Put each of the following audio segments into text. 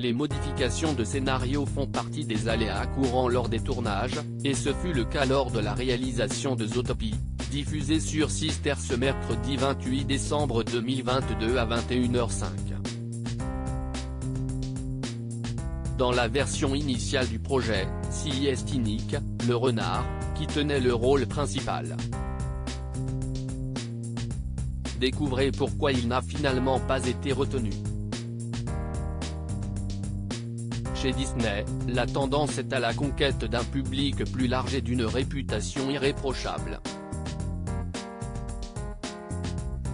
les modifications de scénario font partie des aléas courants lors des tournages, et ce fut le cas lors de la réalisation de Zootopie, diffusée sur Sister ce mercredi 28 décembre 2022 à 21h05. Dans la version initiale du projet, c'est Nick, le renard, qui tenait le rôle principal. Découvrez pourquoi il n'a finalement pas été retenu. Chez Disney, la tendance est à la conquête d'un public plus large et d'une réputation irréprochable.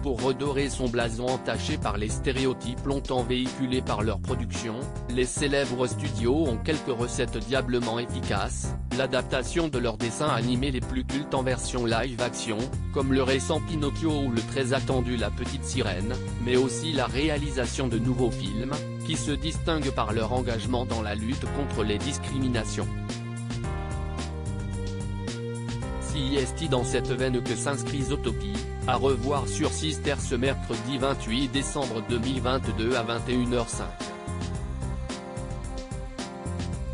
Pour redorer son blason entaché par les stéréotypes longtemps véhiculés par leur production, les célèbres studios ont quelques recettes diablement efficaces, l'adaptation de leurs dessins animés les plus cultes en version live-action, comme le récent Pinocchio ou le très attendu La Petite Sirène, mais aussi la réalisation de nouveaux films, qui se distinguent par leur engagement dans la lutte contre les discriminations. C'est dans cette veine que s'inscrit Zootopie, à revoir sur Sister ce mercredi 28 décembre 2022 à 21h05.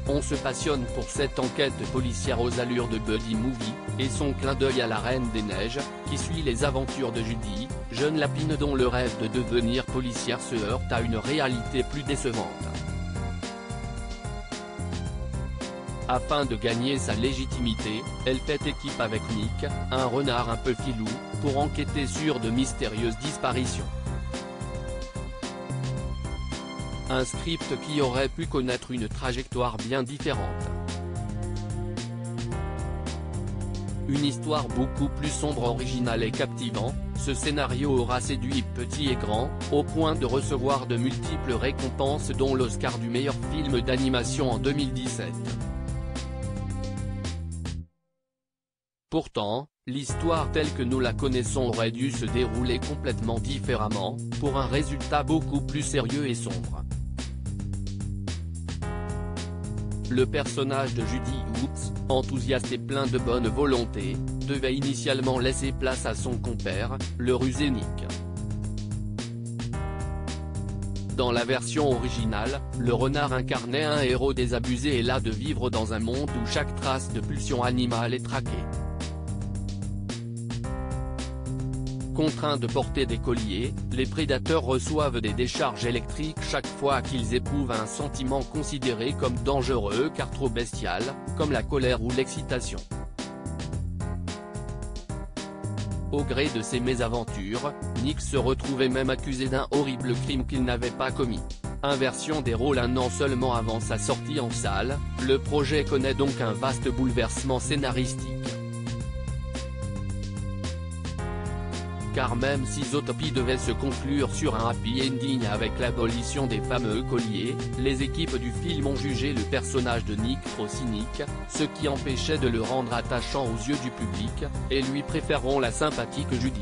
On se passionne pour cette enquête policière aux allures de buddy movie, et son clin d'œil à la Reine des Neiges, qui suit les aventures de Judy, jeune lapine dont le rêve de devenir policière se heurte à une réalité plus décevante. Afin de gagner sa légitimité, elle fait équipe avec Nick, un renard un peu filou, pour enquêter sur de mystérieuses disparitions. Un script qui aurait pu connaître une trajectoire bien différente. Une histoire beaucoup plus sombre, originale et captivant, ce scénario aura séduit petit et grand, au point de recevoir de multiples récompenses dont l'Oscar du meilleur film d'animation en 2017. Pourtant, l'histoire telle que nous la connaissons aurait dû se dérouler complètement différemment, pour un résultat beaucoup plus sérieux et sombre. Le personnage de Judy Hoops, enthousiaste et plein de bonne volonté, devait initialement laisser place à son compère, le rusé Nick. Dans la version originale, le renard incarnait un héros désabusé et las de vivre dans un monde où chaque trace de pulsion animale est traquée. Contraints de porter des colliers, les prédateurs reçoivent des décharges électriques chaque fois qu'ils éprouvent un sentiment considéré comme dangereux car trop bestial, comme la colère ou l'excitation. Au gré de ses mésaventures, Nick se retrouvait même accusé d'un horrible crime qu'il n'avait pas commis. Inversion des rôles un an seulement avant sa sortie en salle, le projet connaît donc un vaste bouleversement scénaristique. Car même si Zootopie devait se conclure sur un happy ending avec l'abolition des fameux colliers, les équipes du film ont jugé le personnage de Nick trop cynique, ce qui empêchait de le rendre attachant aux yeux du public, et lui préféreront la sympathique Judy.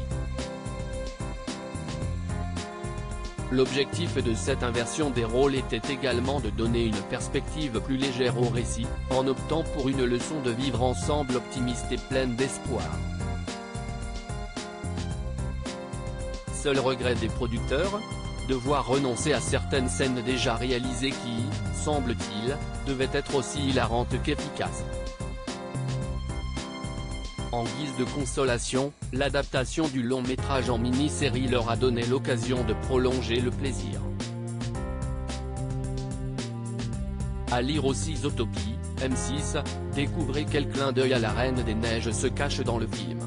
L'objectif de cette inversion des rôles était également de donner une perspective plus légère au récit, en optant pour une leçon de vivre ensemble optimiste et pleine d'espoir. Seul regret des producteurs ? Devoir renoncer à certaines scènes déjà réalisées qui, semble-t-il, devaient être aussi hilarantes qu'efficaces. En guise de consolation, l'adaptation du long métrage en mini-série leur a donné l'occasion de prolonger le plaisir. À lire aussi Zootopie, M6, découvrez quel clin d'œil à la Reine des Neiges se cache dans le film.